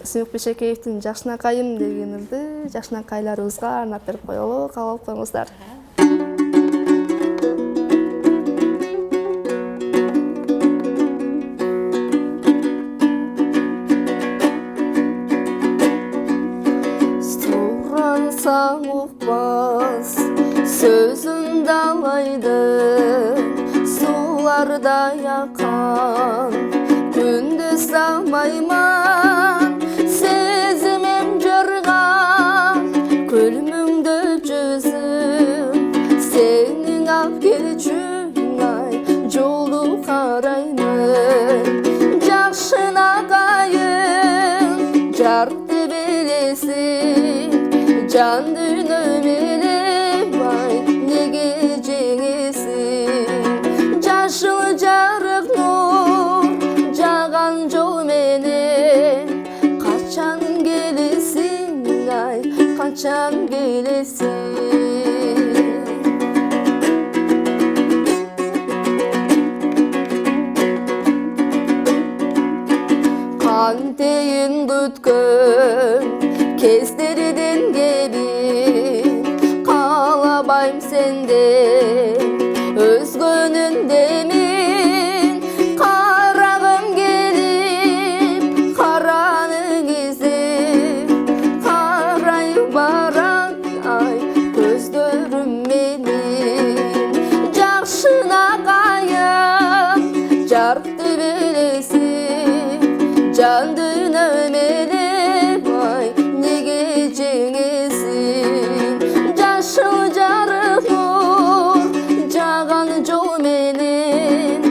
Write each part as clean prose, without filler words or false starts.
Сүйүк Бишекеевдин Жакшынакайым деген ырды жакшынакайларыбызга арнап берип коелу. Кабыл алып коюңуздар. Сурансаң укпас сөзүн далайдын суулардай аккан күндү самайман сезимим жырган көлүмүңдө жүзүм сенин алып келчүң ай жолду караймын жакшынакайым жарты белесиң жан дүйнөм элем ай неге жеңесиң жашыл жарык нур жаган жол менен качан келесиң ай качан келесиң кантейин күткөн кездерден келип каалабайм сенден өзгөнүн демин карагым келип караның изин карай барам ай көздөрүм менин жакшынакайым жарты белесиң жан дүйнөм элем ай неге жеңесиң жашыл жарык нур жаган жол менен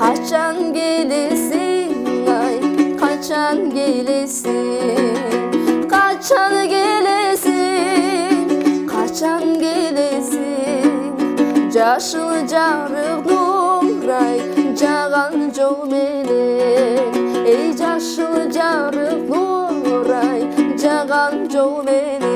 качан келесиң ай качан келесиң качан келесиң качан келесиң жашыл жарык нур ай жаган жол менен эй жашыл жарык нур ай жаган жол менен